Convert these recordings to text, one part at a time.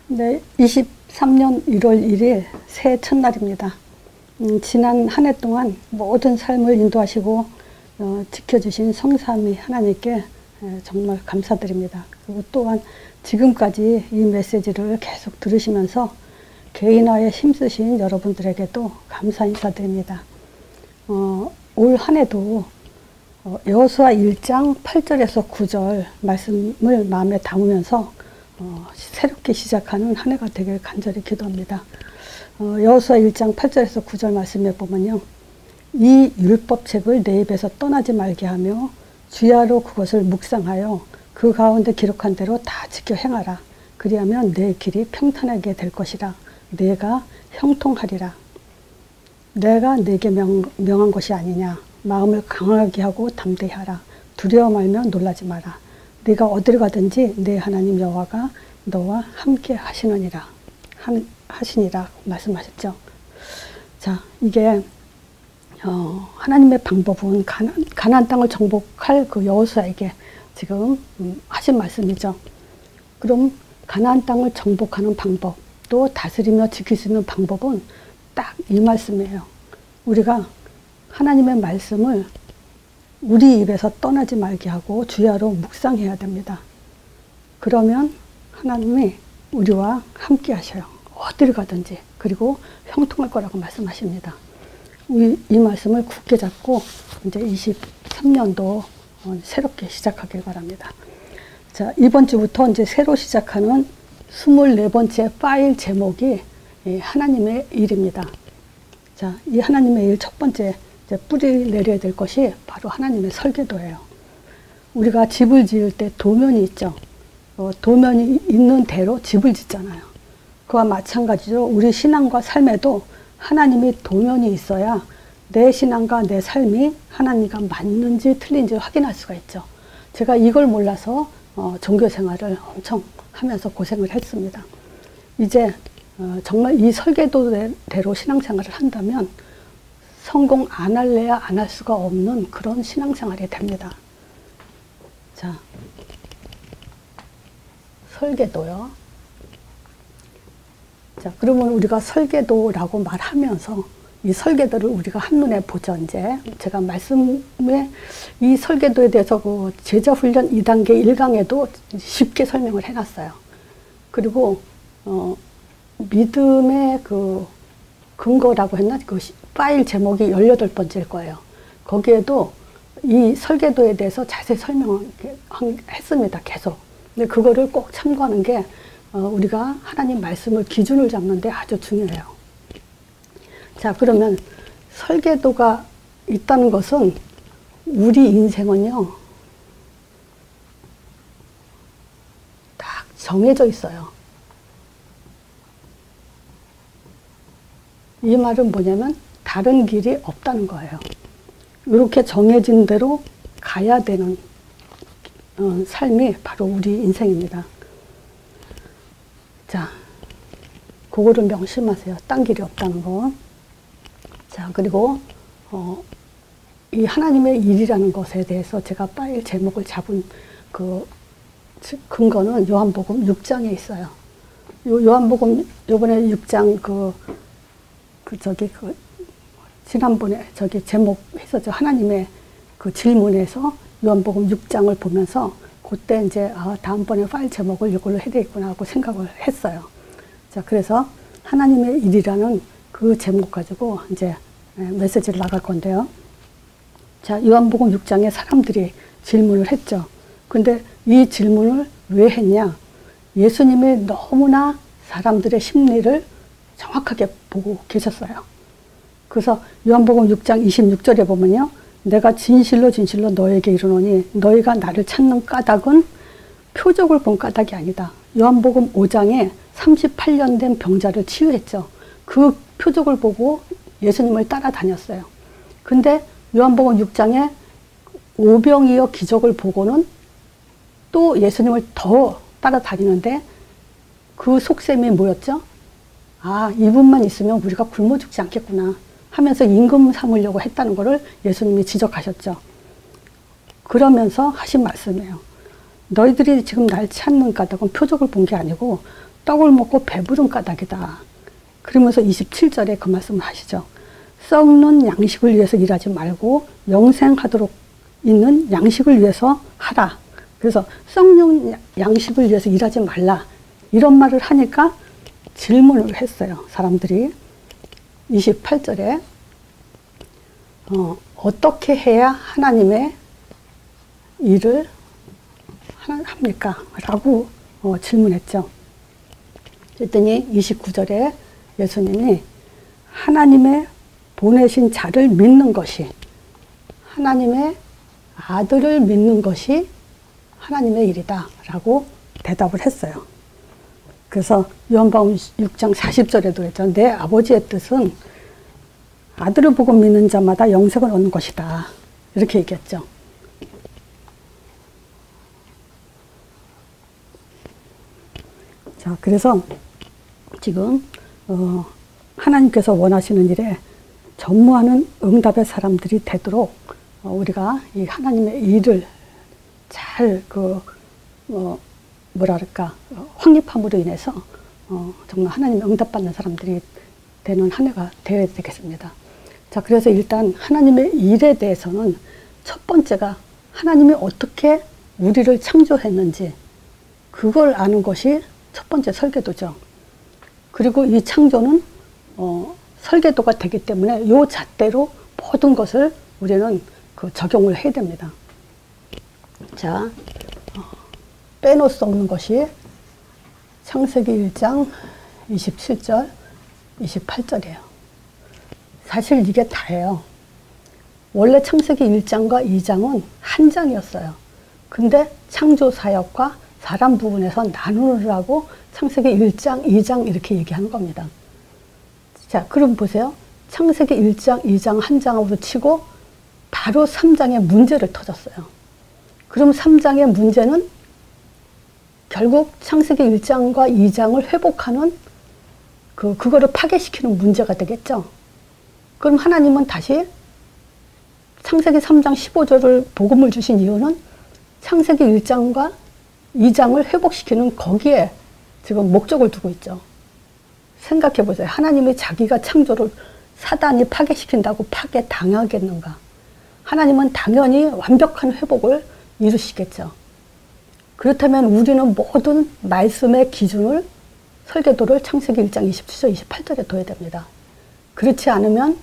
네, 23년 1월 1일 새해 첫날입니다. 지난 한 해 동안 모든 삶을 인도하시고 지켜주신 성삼위 하나님께 정말 감사드립니다. 그리고 또한 지금까지 이 메시지를 계속 들으시면서 개인화에 힘쓰신 여러분들에게도 감사 인사드립니다. 올 한 해도 여호수아 1장 8절에서 9절 말씀을 마음에 담으면서 새롭게 시작하는 한 해가 되길 간절히 기도합니다. 여호수아 1장 8절에서 9절 말씀에 보면요. 이 율법책을 내 입에서 떠나지 말게 하며 주야로 그것을 묵상하여 그 가운데 기록한 대로 다 지켜 행하라. 그리하면 내 길이 평탄하게 될 것이라. 내가 형통하리라. 내가 내게 명한 것이 아니냐. 마음을 강하게 하고 담대히 하라. 두려워 말며 놀라지 마라. 네가 어디를 가든지 내 하나님 여호와가 너와 함께 하시니라 말씀하셨죠. 자, 이게 하나님의 방법은 가나안 땅을 정복할 그 여호수아에게 지금 하신 말씀이죠. 그럼 가나안 땅을 정복하는 방법, 또 다스리며 지킬 수 있는 방법은 딱 이 말씀이에요. 우리가 하나님의 말씀을 우리 입에서 떠나지 말게 하고 주야로 묵상해야 됩니다. 그러면 하나님이 우리와 함께 하셔요. 어디를 가든지. 그리고 형통할 거라고 말씀하십니다. 이 말씀을 굳게 잡고 이제 23년도 새롭게 시작하길 바랍니다. 자, 이번 주부터 이제 새로 시작하는 24번째 파일 제목이 하나님의 일입니다. 자, 이 하나님의 일 첫 번째 뿌리를 내려야 될 것이 바로 하나님의 설계도예요. 우리가 집을 지을 때 도면이 있죠. 도면이 있는 대로 집을 짓잖아요. 그와 마찬가지로 우리 신앙과 삶에도 하나님이 도면이 있어야 내 신앙과 내 삶이 하나님과 맞는지 틀린지 확인할 수가 있죠. 제가 이걸 몰라서 종교 생활을 엄청 하면서 고생을 했습니다. 이제 정말 이 설계도대로 신앙생활을 한다면 성공 안 할래야 안 할 수가 없는 그런 신앙생활이 됩니다. 자, 설계도요. 자, 그러면 우리가 설계도라고 말하면서 이 설계도를 우리가 한눈에 보죠. 이제 제가 말씀에 이 설계도에 대해서 그 제자훈련 2단계 1강에도 쉽게 설명을 해놨어요. 그리고 믿음의 그 근거라고 했나? 그 파일 제목이 18번째일 거예요. 거기에도 이 설계도에 대해서 자세히 설명했습니다. 계속. 근데 그거를 꼭 참고하는 게 우리가 하나님 말씀을 기준을 잡는데 아주 중요해요. 자, 그러면 설계도가 있다는 것은 우리 인생은요, 딱 정해져 있어요. 이 말은 뭐냐면 다른 길이 없다는 거예요. 이렇게 정해진 대로 가야 되는 삶이 바로 우리 인생입니다. 자, 그거를 명심하세요. 딴 길이 없다는 거. 자, 그리고 이 하나님의 일이라는 것에 대해서 제가 파일 제목을 잡은 그 근거는 요한복음 6장에 있어요. 요한복음 요번에 6장 지난번에 제목 했었죠. 하나님의 그 질문에서 요한복음 6장을 보면서 그때 이제 다음번에 파일 제목을 이걸로 해야 되겠구나 하고 생각을 했어요. 자, 그래서 하나님의 일이라는 그 제목 가지고 이제 메시지를 나갈 건데요. 자, 요한복음 6장에 사람들이 질문을 했죠. 근데 이 질문을 왜 했냐? 예수님이 너무나 사람들의 심리를 정확하게 보고 계셨어요. 그래서 요한복음 6장 26절에 보면요. 내가 진실로 진실로 너에게 이르노니 너희가 나를 찾는 까닭은 표적을 본 까닭이 아니다. 요한복음 5장에 38년 된 병자를 치유했죠. 그 표적을 보고 예수님을 따라다녔어요. 근데 요한복음 6장에 오병이어 기적을 보고는 또 예수님을 더 따라다니는데 그 속셈이 뭐였죠? 아, 이분만 있으면 우리가 굶어 죽지 않겠구나 하면서 임금 삼으려고 했다는 것을 예수님이 지적하셨죠. 그러면서 하신 말씀이에요. 너희들이 지금 날 찾는 까닭은 표적을 본 게 아니고 떡을 먹고 배부른 까닭이다. 그러면서 27절에 그 말씀을 하시죠. 썩는 양식을 위해서 일하지 말고 영생하도록 있는 양식을 위해서 하라. 그래서 썩는 양식을 위해서 일하지 말라. 이런 말을 하니까 질문을 했어요. 사람들이. 28절에 어떻게 해야 하나님의 일을 합니까? 라고 질문했죠. 그랬더니 29절에 예수님이 하나님의 보내신 자를 믿는 것이, 하나님의 아들을 믿는 것이 하나님의 일이다 라고 대답을 했어요. 그래서 요한복음 6장 40절에도 했죠. 내 아버지의 뜻은 아들을 보고 믿는 자마다 영생을 얻는 것이다. 이렇게 얘기했죠. 자, 그래서 지금 하나님께서 원하시는 일에 전무하는 응답의 사람들이 되도록 우리가 이 하나님의 일을 잘 뭐랄까 확립함으로 인해서 정말 하나님의 응답받는 사람들이 되는 한 해가 되어야 되겠습니다. 자, 그래서 일단 하나님의 일에 대해서는 첫 번째가 하나님이 어떻게 우리를 창조했는지 그걸 아는 것이 첫 번째 설계도죠. 그리고 이 창조는 설계도가 되기 때문에 이 잣대로 모든 것을 우리는 적용을 해야 됩니다. 자, 빼놓을 수 없는 것이 창세기 1장 27절, 28절이에요. 사실 이게 다예요. 원래 창세기 1장과 2장은 한 장이었어요. 근데 창조 사역과 사람 부분에서 나누느라고 창세기 1장, 2장 이렇게 얘기하는 겁니다. 자, 그럼 보세요. 창세기 1장, 2장 한 장으로 치고 바로 3장에 문제를 터졌어요. 그럼 3장의 문제는 결국 창세기 1장과 2장을 회복하는 그거를 파괴시키는 문제가 되겠죠. 그럼 하나님은 다시 창세기 3장 15절을 복음을 주신 이유는 창세기 1장과 2장을 회복시키는 거기에 지금 목적을 두고 있죠. 생각해 보세요. 하나님이 자기가 창조를 사단이 파괴시킨다고 파괴당하겠는가? 하나님은 당연히 완벽한 회복을 이루시겠죠. 그렇다면 우리는 모든 말씀의 기준을, 설계도를 창세기 1장 27절, 28절에 둬야 됩니다. 그렇지 않으면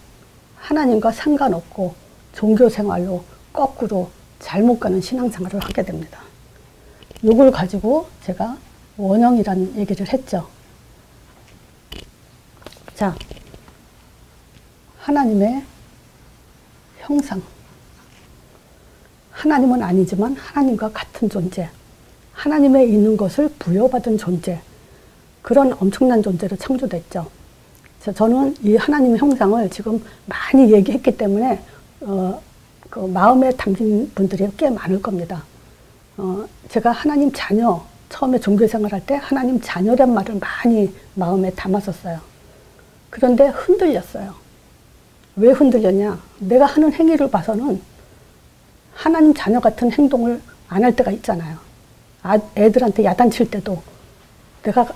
하나님과 상관없고 종교생활로 거꾸로 잘못 가는 신앙생활을 하게 됩니다. 이걸 가지고 제가 원형이라는 얘기를 했죠. 자, 하나님의 형상. 하나님은 아니지만 하나님과 같은 존재. 하나님의 있는 것을 부여받은 존재. 그런 엄청난 존재로 창조됐죠. 저는 이 하나님의 형상을 지금 많이 얘기했기 때문에 그 마음에 담긴 분들이 꽤 많을 겁니다. 제가 하나님 자녀, 처음에 종교생활할 때 하나님 자녀란 말을 많이 마음에 담았었어요. 그런데 흔들렸어요. 왜 흔들렸냐? 내가 하는 행위를 봐서는 하나님 자녀 같은 행동을 안 할 때가 있잖아요. 애들한테 야단칠 때도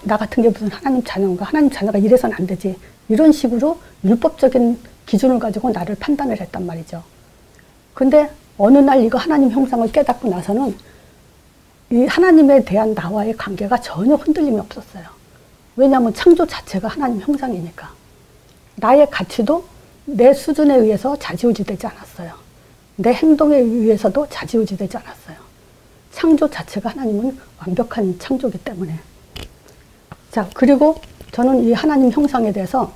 나 같은 게 무슨 하나님 자녀인가? 하나님 자녀가 이래서는 안 되지. 이런 식으로 율법적인 기준을 가지고 나를 판단을 했단 말이죠. 근데 어느 날 이거 하나님 형상을 깨닫고 나서는 이 하나님에 대한 나와의 관계가 전혀 흔들림이 없었어요. 왜냐하면 창조 자체가 하나님 형상이니까. 나의 가치도 내 수준에 의해서 좌지우지되지 않았어요. 내 행동에 의해서도 좌지우지되지 않았어요. 창조 자체가 하나님은 완벽한 창조이기 때문에. 자, 그리고 저는 이 하나님 형상에 대해서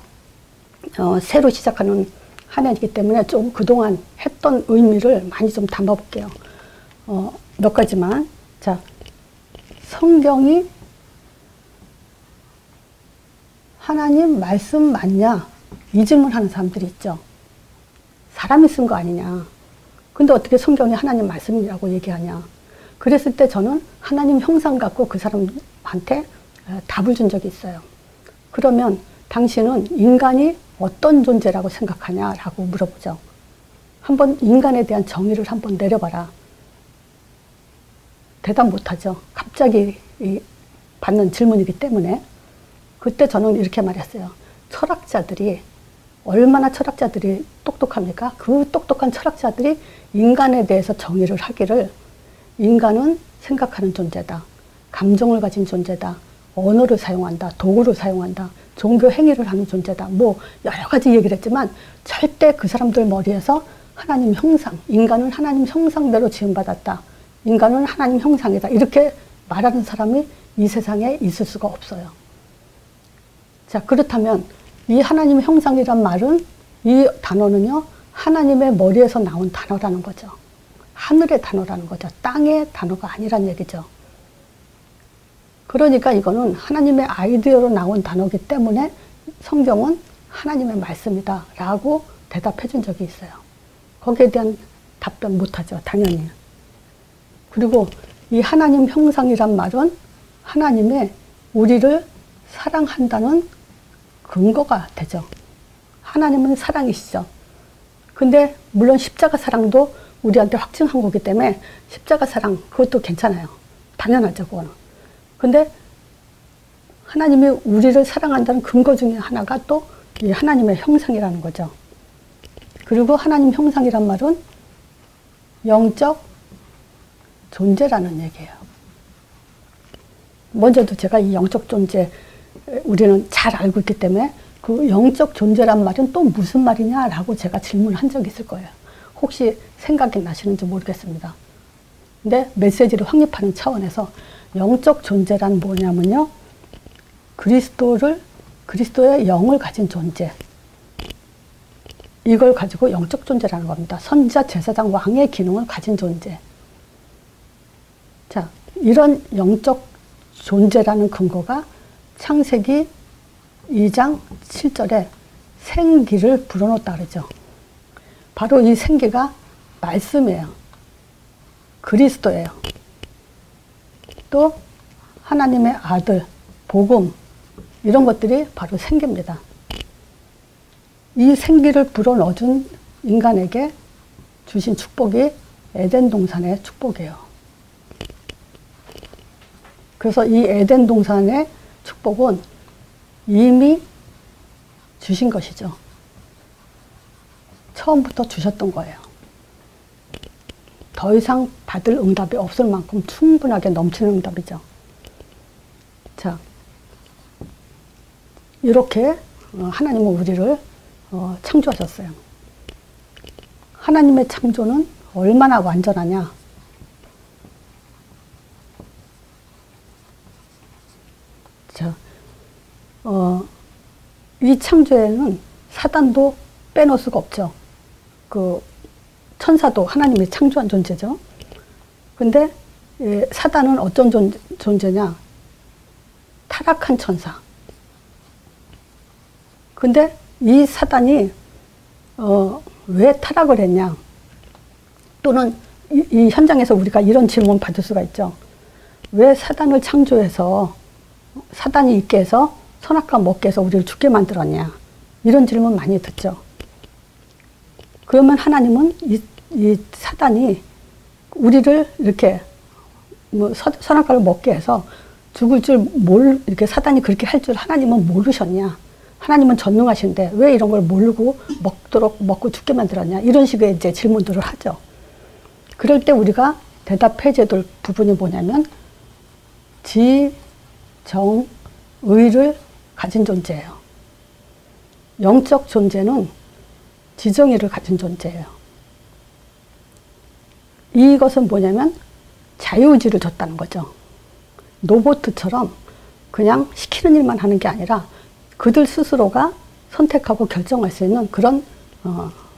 새로 시작하는 한 해이기 때문에 좀 그동안 했던 의미를 많이 좀 담아볼게요. 몇 가지만. 자, 성경이 하나님 말씀 맞냐? 이 질문하는 사람들이 있죠. 사람이 쓴 거 아니냐? 근데 어떻게 성경이 하나님 말씀이라고 얘기하냐? 그랬을 때 저는 하나님 형상 갖고 그 사람한테 답을 준 적이 있어요. 그러면 당신은 인간이 어떤 존재라고 생각하냐라고 물어보죠. 한번 인간에 대한 정의를 한번 내려봐라. 대답 못하죠. 갑자기 받는 질문이기 때문에. 그때 저는 이렇게 말했어요. 철학자들이 얼마나 철학자들이 똑똑합니까? 그 똑똑한 철학자들이 인간에 대해서 정의를 하기를 인간은 생각하는 존재다. 감정을 가진 존재다. 언어를 사용한다. 도구를 사용한다. 종교 행위를 하는 존재다. 뭐 여러 가지 얘기를 했지만 절대 그 사람들 머리에서 하나님 형상, 인간은 하나님 형상대로 지음받았다. 인간은 하나님 형상이다. 이렇게 말하는 사람이 이 세상에 있을 수가 없어요. 자, 그렇다면 이 하나님 형상이란 말은, 이 단어는요, 하나님의 머리에서 나온 단어라는 거죠. 하늘의 단어라는 거죠. 땅의 단어가 아니란 얘기죠. 그러니까 이거는 하나님의 아이디어로 나온 단어이기 때문에 성경은 하나님의 말씀이다 라고 대답해 준 적이 있어요. 거기에 대한 답변 못하죠. 당연히. 그리고 이 하나님 형상이란 말은 하나님의 우리를 사랑한다는 근거가 되죠. 하나님은 사랑이시죠. 근데 물론 십자가 사랑도 우리한테 확증한 거기 때문에 십자가 사랑 그것도 괜찮아요. 당연하죠. 그거는. 근데 하나님이 우리를 사랑한다는 근거 중에 하나가 또 이 하나님의 형상이라는 거죠. 그리고 하나님 형상이란 말은 영적 존재라는 얘기예요. 먼저도 제가 이 영적 존재 우리는 잘 알고 있기 때문에 그 영적 존재란 말은 또 무슨 말이냐라고 제가 질문한 적이 있을 거예요. 혹시 생각이 나시는지 모르겠습니다. 근데 메시지를 확립하는 차원에서 영적 존재란 뭐냐면요. 그리스도의 영을 가진 존재. 이걸 가지고 영적 존재라는 겁니다. 선지자, 제사장, 왕의 기능을 가진 존재. 자, 이런 영적 존재라는 근거가 창세기 2장 7절에 생기를 불어넣었다 그러죠. 바로 이 생기가 말씀이에요. 그리스도예요. 또 하나님의 아들, 복음 이런 것들이 바로 생기입니다. 이 생기를 불어넣어준 인간에게 주신 축복이 에덴 동산의 축복이에요. 그래서 이 에덴 동산의 축복은 이미 주신 것이죠. 처음부터 주셨던 거예요. 더 이상 받을 응답이 없을 만큼 충분하게 넘치는 응답이죠. 자, 이렇게 하나님은 우리를 창조하셨어요. 하나님의 창조는 얼마나 완전하냐? 자, 이 창조에는 사단도 빼놓을 수가 없죠. 그 천사도 하나님이 창조한 존재죠. 근데 사단은 어떤 존재냐? 타락한 천사. 근데 이 사단이 왜 타락을 했냐? 또는 이 현장에서 우리가 이런 질문 받을 수가 있죠. 왜 사단을 창조해서 사단이 있게 해서 선악과 먹게 해서 우리를 죽게 만들었냐? 이런 질문 많이 듣죠. 그러면 하나님은 이 사단이 우리를 이렇게 뭐 선악과를 먹게 해서 죽을 줄 이렇게 사단이 그렇게 할 줄 하나님은 모르셨냐? 하나님은 전능하신데 왜 이런 걸 모르고 먹고 죽게 만들었냐? 이런 식의 이제 질문들을 하죠. 그럴 때 우리가 대답해줘야 될 부분이 뭐냐면 지, 정, 의를 가진 존재예요. 영적 존재는 지정의를 가진 존재예요. 이것은 뭐냐면 자유의지를 줬다는 거죠. 로봇처럼 그냥 시키는 일만 하는 게 아니라 그들 스스로가 선택하고 결정할 수 있는 그런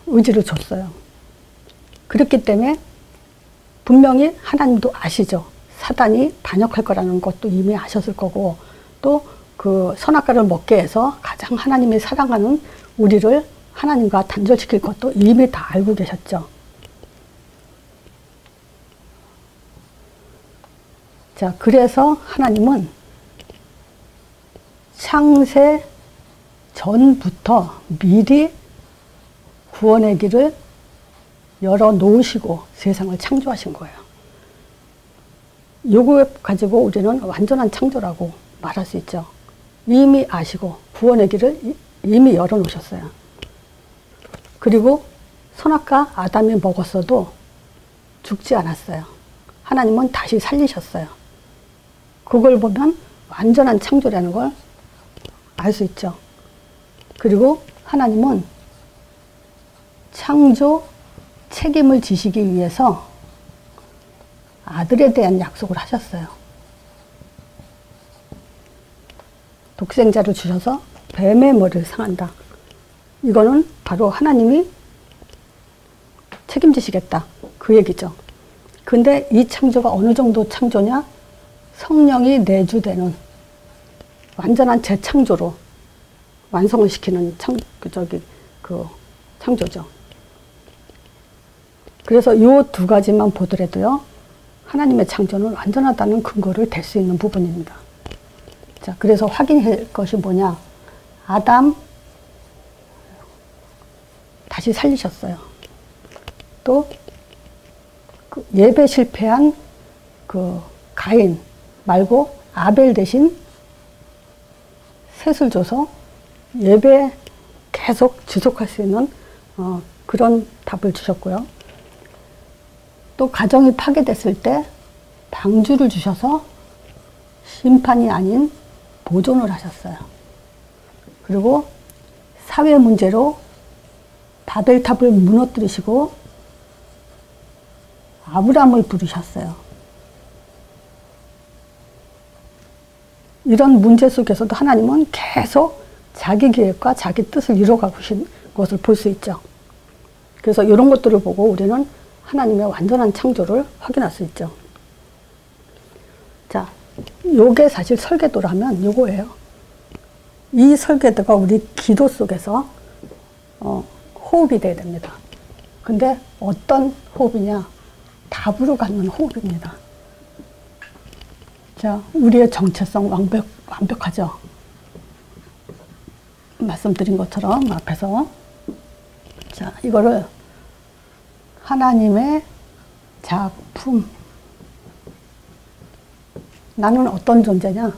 의지를 줬어요. 그렇기 때문에 분명히 하나님도 아시죠. 사단이 반역할 거라는 것도 이미 아셨을 거고 또 그 선악과를 먹게 해서 가장 하나님이 사랑하는 우리를 하나님과 단절시킬 것도 이미 다 알고 계셨죠. 자, 그래서 하나님은 창세 전부터 미리 구원의 길을 열어 놓으시고 세상을 창조하신 거예요. 요거 가지고 우리는 완전한 창조라고 말할 수 있죠. 이미 아시고 구원의 길을 이미 열어놓으셨어요. 그리고 선악과 아담이 먹었어도 죽지 않았어요. 하나님은 다시 살리셨어요. 그걸 보면 완전한 창조라는 걸 알 수 있죠. 그리고 하나님은 창조 책임을 지시기 위해서 아들에 대한 약속을 하셨어요. 독생자를 주셔서 뱀의 머리를 상한다. 이거는 바로 하나님이 책임지시겠다. 그 얘기죠. 근데 이 창조가 어느 정도 창조냐? 성령이 내주되는 완전한 재창조로 완성을 시키는 창조죠. 그래서 이 두 가지만 보더라도요, 하나님의 창조는 완전하다는 근거를 댈 수 있는 부분입니다. 자, 그래서 확인할 것이 뭐냐? 아담 다시 살리셨어요. 또 그 예배 실패한 그 가인 말고 아벨 대신 셋을 줘서 예배 계속 지속할 수 있는 그런 답을 주셨고요. 또 가정이 파괴됐을 때 방주를 주셔서 심판이 아닌 보존을 하셨어요. 그리고 사회 문제로 바벨탑을 무너뜨리시고 아브라함을 부르셨어요. 이런 문제 속에서도 하나님은 계속 자기 계획과 자기 뜻을 이뤄가고 계신 것을 볼 수 있죠. 그래서 이런 것들을 보고 우리는 하나님의 완전한 창조를 확인할 수 있죠. 자, 요게 사실 설계도라면 요거예요. 이 설계도가 우리 기도 속에서 호흡이 돼야 됩니다. 근데 어떤 호흡이냐? 답으로 갖는 호흡입니다. 자, 우리의 정체성 완벽하죠? 말씀드린 것처럼 앞에서. 자, 이거를 하나님의 작품. 나는 어떤 존재냐?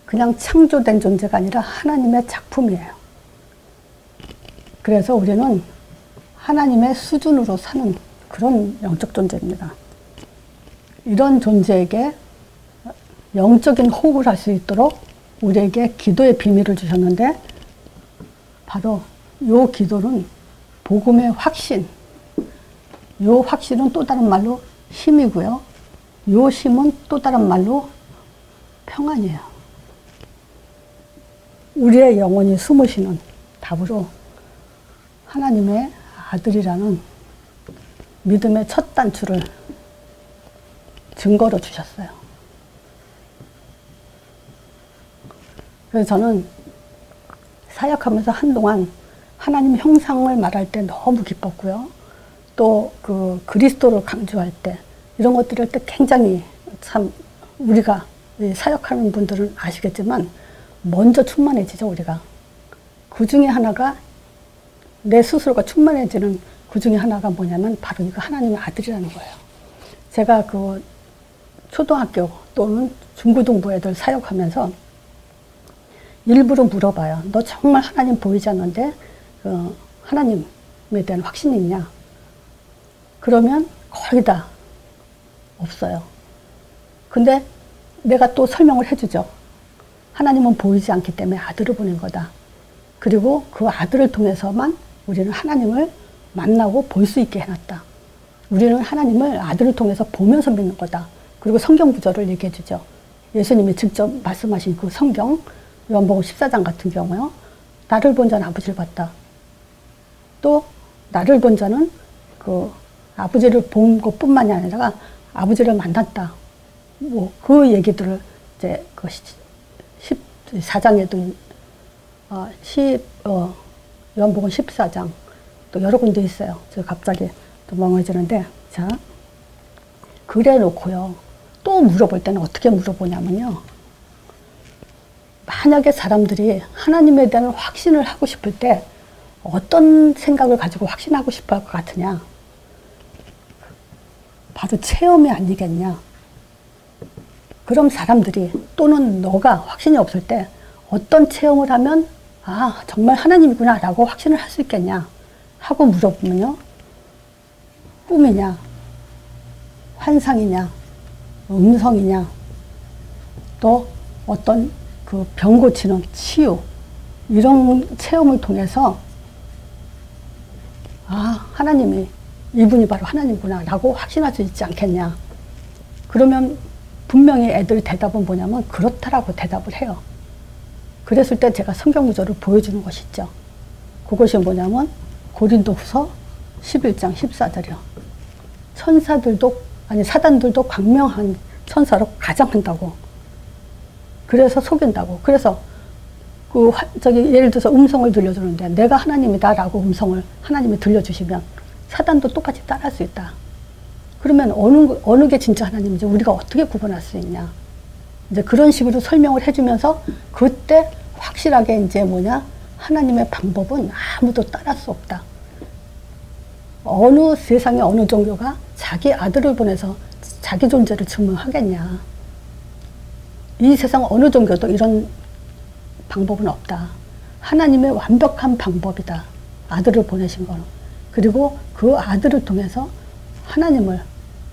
그냥 창조된 존재가 아니라 하나님의 작품이에요. 그래서 우리는 하나님의 수준으로 사는 그런 영적 존재입니다. 이런 존재에게 영적인 호흡을 할 수 있도록 우리에게 기도의 비밀을 주셨는데, 바로 요 기도는 복음의 확신, 요 확신은 또 다른 말로 힘이고요. 요 힘은 또 다른 말로 평안이에요. 우리의 영혼이 숨으시는 답으로 하나님의 아들이라는 믿음의 첫 단추를 증거로 주셨어요. 그래서 저는 사역하면서 한동안 하나님 형상을 말할 때 너무 기뻤고요. 또 그 그리스도를 강조할 때, 이런 것들을 할 때 굉장히 참 우리가 사역하는 분들은 아시겠지만 먼저 충만해지죠, 우리가. 그 중에 하나가, 내 스스로가 충만해지는 그 중에 하나가 뭐냐면 바로 이거 하나님의 아들이라는 거예요. 제가 그 초등학교 또는 중고등부 애들 사역하면서 일부러 물어봐요. 너 정말 하나님 보이지 않는데 하나님에 대한 확신이 있냐? 그러면 거의 다 없어요. 근데 내가 또 설명을 해주죠. 하나님은 보이지 않기 때문에 아들을 보낸 거다. 그리고 그 아들을 통해서만 우리는 하나님을 만나고 볼 수 있게 해놨다. 우리는 하나님을 아들을 통해서 보면서 믿는 거다. 그리고 성경 구절을 얘기해 주죠. 예수님이 직접 말씀하신 그 성경, 요한복음 14장 같은 경우요. 나를 본 자는 아버지를 봤다. 또 나를 본 자는 그 아버지를 본 것뿐만이 아니라 아버지를 만났다. 뭐 그 얘기들을 이제 그 14장에도 요한복음 14장 또 여러 군데 있어요. 제가 갑자기 또 멍해지는데, 자, 그래 놓고요. 또 물어볼 때는 어떻게 물어보냐면요. 만약에 사람들이 하나님에 대한 확신을 하고 싶을 때 어떤 생각을 가지고 확신하고 싶어 할 것 같으냐? 바로 체험이 아니겠냐? 그럼 사람들이, 또는 너가 확신이 없을 때 어떤 체험을 하면 아 정말 하나님이구나 라고 확신을 할 수 있겠냐 하고 물어보면요. 꿈이냐 환상이냐 음성이냐 또 어떤 그 병 고치는 치유 이런 체험을 통해서 아 하나님이 이분이 바로 하나님이구나 라고 확신할 수 있지 않겠냐. 그러면 분명히 애들의 대답은 뭐냐면 그렇다라고 대답을 해요. 그랬을 때 제가 성경 구절을 보여주는 것이 있죠. 그것이 뭐냐면 고린도후서 11장 14절이요. 천사들도 아니 사단들도 광명한 천사로 가장한다고. 그래서 속인다고. 그래서 그 예를 들어서 음성을 들려주는데 내가 하나님이다라고 음성을 하나님이 들려주시면 사단도 똑같이 따라할 수 있다. 그러면 어느 게 진짜 하나님인지 우리가 어떻게 구분할 수 있냐. 이제 그런 식으로 설명을 해주면서 그때 확실하게 이제 뭐냐 하나님의 방법은 아무도 따라할 수 없다. 어느 세상의 어느 종교가 자기 아들을 보내서 자기 존재를 증명하겠냐. 이 세상 어느 종교도 이런 방법은 없다. 하나님의 완벽한 방법이다. 아들을 보내신 거는. 그리고 그 아들을 통해서 하나님을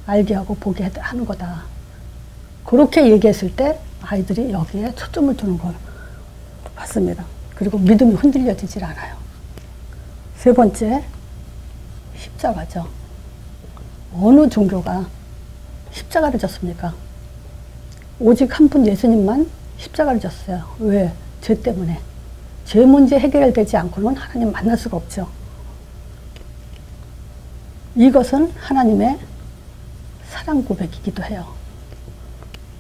알게 하고 보게 하는 거다. 그렇게 얘기했을 때 아이들이 여기에 초점을 두는 걸 봤습니다. 그리고 믿음이 흔들려지질 않아요. 세 번째, 십자가죠. 어느 종교가 십자가를 졌습니까? 오직 한 분 예수님만 십자가를 졌어요. 왜? 죄 때문에. 죄 문제 해결되지 않고는 하나님 만날 수가 없죠. 이것은 하나님의 사랑 고백이기도 해요.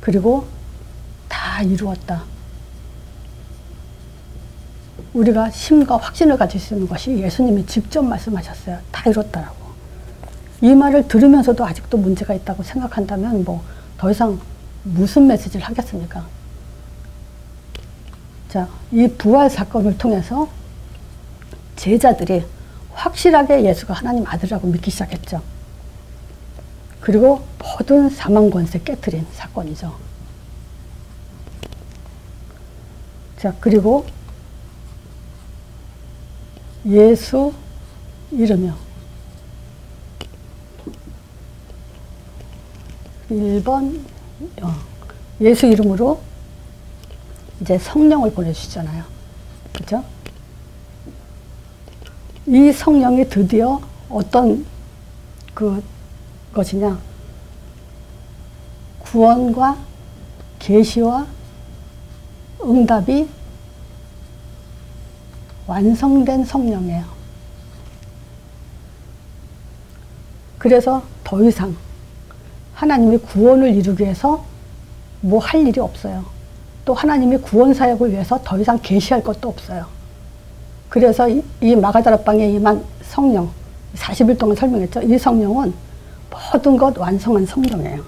그리고 다 이루었다. 우리가 심과 확신을 가질 수 있는 것이 예수님이 직접 말씀하셨어요. 다 이뤘다라고. 이 말을 들으면서도 아직도 문제가 있다고 생각한다면 뭐 더 이상 무슨 메시지를 하겠습니까? 자, 이 부활 사건을 통해서 제자들이 확실하게 예수가 하나님 아들이라고 믿기 시작했죠. 그리고 모든 사망 권세 깨트린 사건이죠. 자, 그리고 예수 이름이요. 1번 예수 이름으로 이제 성령을 보내주시잖아요. 그죠? 이 성령이 드디어 어떤 것이냐. 구원과 계시와 응답이 완성된 성령이에요. 그래서 더 이상 하나님이 구원을 이루기 위해서 뭐 할 일이 없어요. 또 하나님이 구원 사역을 위해서 더 이상 계시할 것도 없어요. 그래서 이 마가다락방에 임한 성령, 40일 동안 설명했죠. 이 성령은 모든 것 완성한 성령이에요.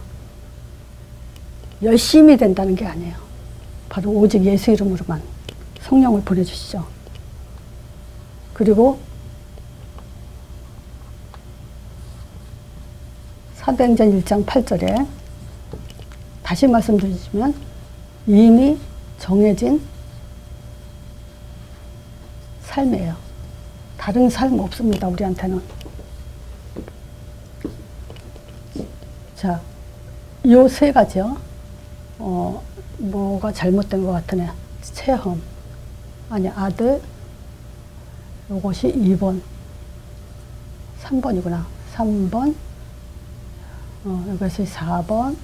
열심히 된다는 게 아니에요. 바로 오직 예수 이름으로만 성령을 보내주시죠. 그리고 사도행전 1장 8절에 다시 말씀드리지만 이미 정해진 삶이에요. 다른 삶 없습니다. 우리한테는. 자, 요 세 가지요. 뭐가 잘못된 것 같으네. 체험. 아니, 아들. 요것이 2번. 3번이구나. 3번. 이것이 4번.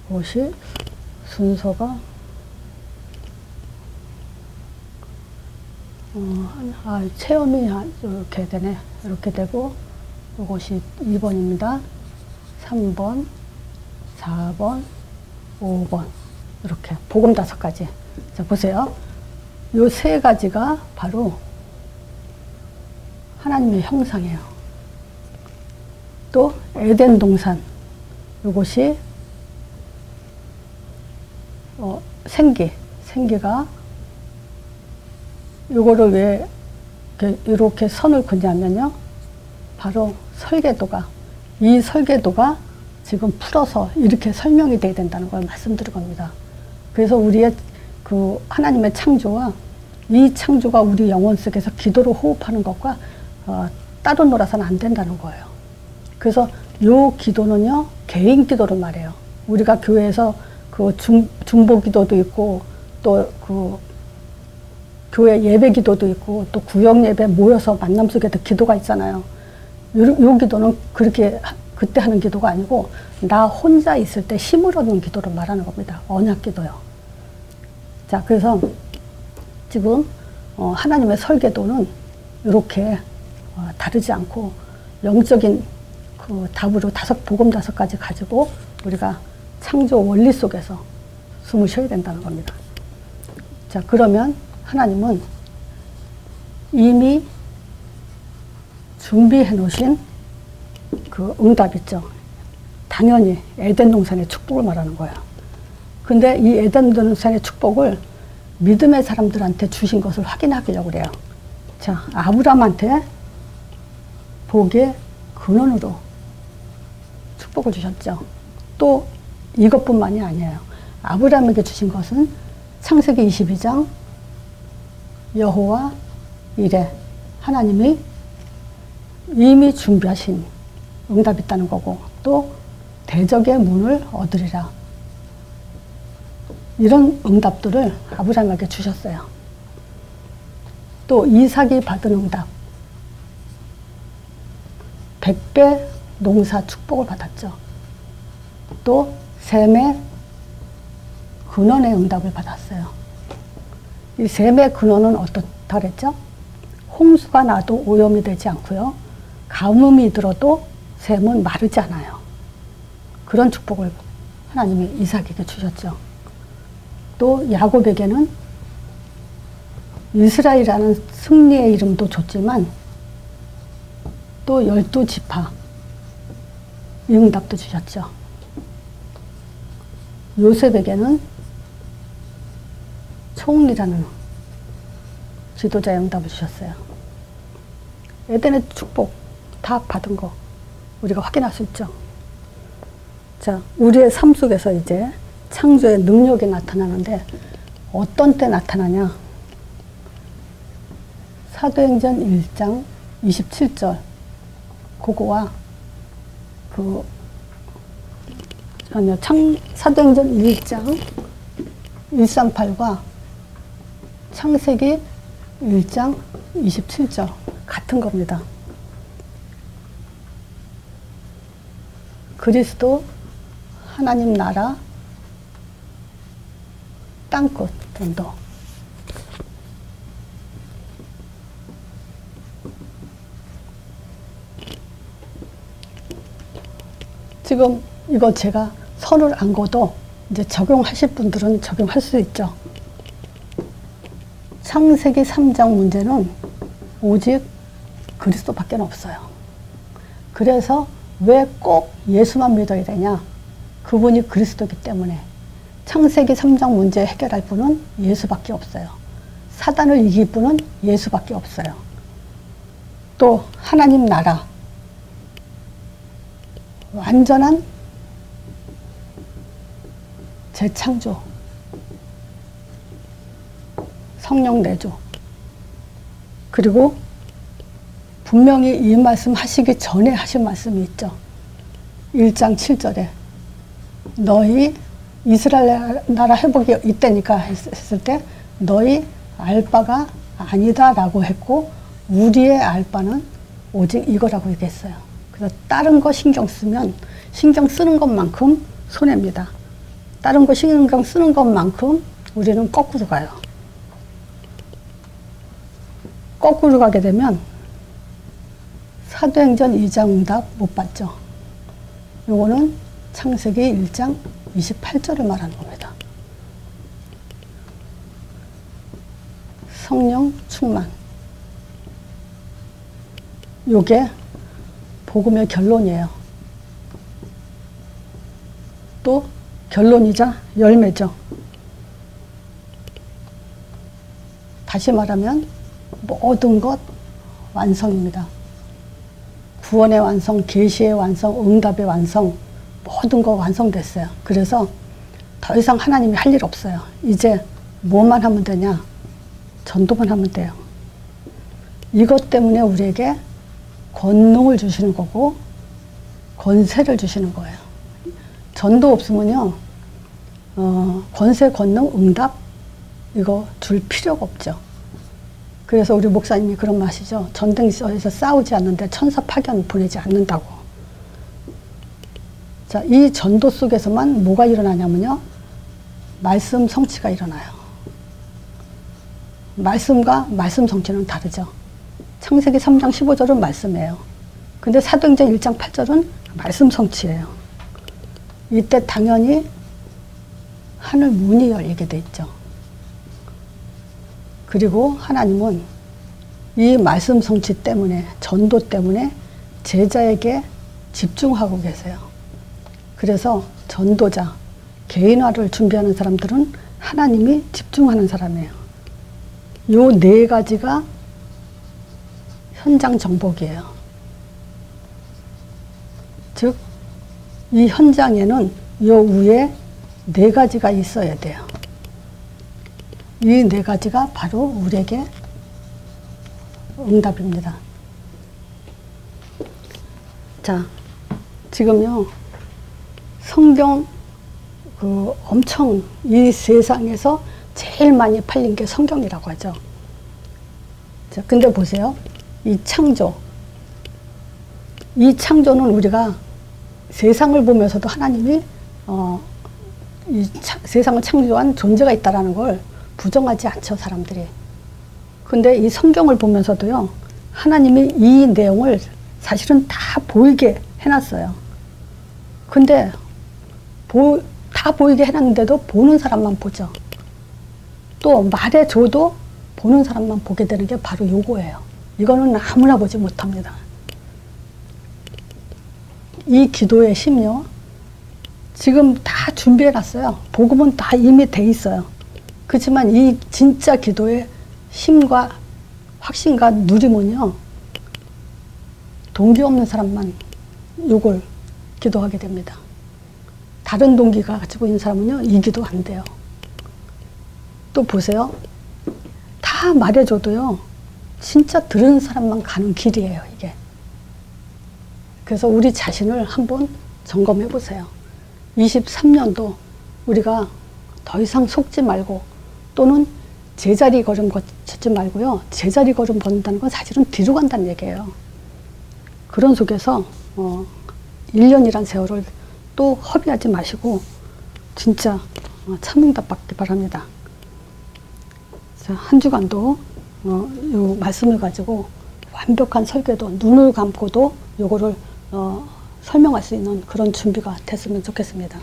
이것이 순서가 체험이 이렇게 되네. 이렇게 되고 이것이 2번입니다. 3번, 4번, 5번 이렇게 복음 5가지. 자, 보세요. 요 세 가지가 바로 하나님의 형상이에요. 또 에덴 동산 이것이 생기가 요거를 왜 이렇게 선을 그냐면요. 바로 설계도가 이 설계도가 지금 풀어서 이렇게 설명이 돼야 된다는 걸 말씀드린 겁니다. 그래서 우리의 그 하나님의 창조와 이 창조가 우리 영혼 속에서 기도로 호흡하는 것과 따로 놀아서는 안 된다는 거예요. 그래서 요 기도는요, 개인 기도를 말해요. 우리가 교회에서 그 중보 기도도 있고, 또 그 교회 예배 기도도 있고, 또 구역 예배 모여서 만남 속에도 기도가 있잖아요. 요 기도는 그렇게 그때 하는 기도가 아니고, 나 혼자 있을 때 힘을 얻는 기도를 말하는 겁니다. 언약 기도요. 자, 그래서 지금 하나님의 설계도는 이렇게 다르지 않고 영적인 그 답으로 복음 5가지 가지고 우리가 창조 원리 속에서 숨을 쉬어야 된다는 겁니다. 자, 그러면 하나님은 이미 준비해 놓으신 그 응답 있죠. 당연히 에덴 동산의 축복을 말하는 거야. 근데 이 에덴 동산의 축복을 믿음의 사람들한테 주신 것을 확인하려고 그래요. 자, 아브라함한테 복의 근원으로 축복을 주셨죠. 또 이것뿐만이 아니에요. 아브라함에게 주신 것은 창세기 22장 여호와 이레, 하나님이 이미 준비하신 응답이 있다는 거고, 또 대적의 문을 얻으리라. 이런 응답들을 아브라함에게 주셨어요. 또 이삭이 받은 응답, 100배 농사 축복을 받았죠. 또 셈의 근원의 응답을 받았어요. 이 셈의 근원은 어떻다 그랬죠? 홍수가 나도 오염이 되지 않고요. 가뭄이 들어도 셈은 마르지 않아요. 그런 축복을 하나님이 이삭에게 주셨죠. 또 야곱에게는 이스라엘이라는 승리의 이름도 줬지만 또 12지파 이 응답도 주셨죠. 요셉에게는 총리라는 지도자의 응답을 주셨어요. 에덴의 축복 다 받은 거 우리가 확인할 수 있죠. 자, 우리의 삶 속에서 이제 창조의 능력이 나타나는데 어떤 때 나타나냐? 사도행전 1장 27절 그거와 사도행전 1장 138과 창세기 1장 27절 같은 겁니다. 그리스도 하나님 나라 땅끝 언덕. 지금 이거 제가 선을 안 그어도 이제 적용하실 분들은 적용할 수 있죠. 창세기 3장 문제는 오직 그리스도밖에 없어요. 그래서 왜 꼭 예수만 믿어야 되냐? 그분이 그리스도이기 때문에. 창세기 3장 문제 해결할 분은 예수밖에 없어요. 사단을 이길 분은 예수밖에 없어요. 또 하나님 나라, 완전한 재창조, 성령 내조, 그리고 분명히 이 말씀 하시기 전에 하신 말씀이 있죠. 1장 7절에 너희 이스라엘 나라 회복이 있다니까 했을 때 너희 알바가 아니다 라고 했고 우리의 알바는 오직 이거라고 얘기했어요. 그래서 다른 거 신경 쓰면 신경 쓰는 것만큼 손해입니다. 다른 거 신경 쓰는 것만큼 우리는 거꾸로 가요. 거꾸로 가게 되면 사도행전 2장 응답 못 받죠. 요거는 창세기 1장 28절을 말하는 겁니다. 성령 충만. 요게 복음의 결론이에요. 또 결론이자 열매죠. 다시 말하면 모든 것 완성입니다. 구원의 완성, 계시의 완성, 응답의 완성, 모든 거 완성됐어요. 그래서 더 이상 하나님이 할 일 없어요. 이제 뭐만 하면 되냐? 전도만 하면 돼요. 이것 때문에 우리에게 권능을 주시는 거고 권세를 주시는 거예요. 전도 없으면요, 권세, 권능, 응답 이거 줄 필요가 없죠. 그래서 우리 목사님이 그런 말 하시죠. 전쟁터에서 싸우지 않는데 천사 파견 보내지 않는다고. 자, 이 전도 속에서만 뭐가 일어나냐면요, 말씀 성취가 일어나요. 말씀과 말씀 성취는 다르죠. 창세기 3장 15절은 말씀이에요. 근데 사도행전 1장 8절은 말씀 성취예요. 이때 당연히 하늘 문이 열리게 돼 있죠. 그리고 하나님은 이 말씀 성취 때문에, 전도 때문에 제자에게 집중하고 계세요. 그래서 전도자, 개인화를 준비하는 사람들은 하나님이 집중하는 사람이에요. 요 네 가지가 현장 정복이에요. 즉, 이 현장에는 요 위에 네 가지가 있어야 돼요. 이 네 가지가 바로 우리에게 응답입니다. 자, 지금요, 성경 엄청 이 세상에서 제일 많이 팔린 게 성경이라고 하죠. 자, 근데 보세요. 이 창조는 우리가 세상을 보면서도 하나님이 이 세상을 창조한 존재가 있다라는 걸 부정하지 않죠, 사람들이. 근데 이 성경을 보면서도요, 하나님이 이 내용을 사실은 다 보이게 해놨어요. 근데 다 보이게 해놨는데도 보는 사람만 보죠. 또 말해줘도 보는 사람만 보게 되는 게 바로 요거예요. 이거는 아무나 보지 못합니다. 이 기도의 힘이요, 지금 다 준비해놨어요. 복음은 다 이미 돼 있어요. 그렇지만 이 진짜 기도의 힘과 확신과 누림은요, 동기 없는 사람만 이걸 기도하게 됩니다. 다른 동기가 가지고 있는 사람은요, 이 기도 안 돼요. 또 보세요. 다 말해줘도요, 진짜 들은 사람만 가는 길이에요, 이게. 그래서 우리 자신을 한번 점검해 보세요. 23년도 우리가 더 이상 속지 말고, 또는 제자리 걸음 걷지 말고요, 제자리 걸음 걷는다는 건 사실은 뒤로 간다는 얘기예요. 그런 속에서 1년이란 세월을 또 허비하지 마시고 진짜 참응답 받기 바랍니다. 자, 한 주간도 요 말씀을 가지고 완벽한 설계도, 눈을 감고도 요거를 설명할 수 있는 그런 준비가 됐으면 좋겠습니다.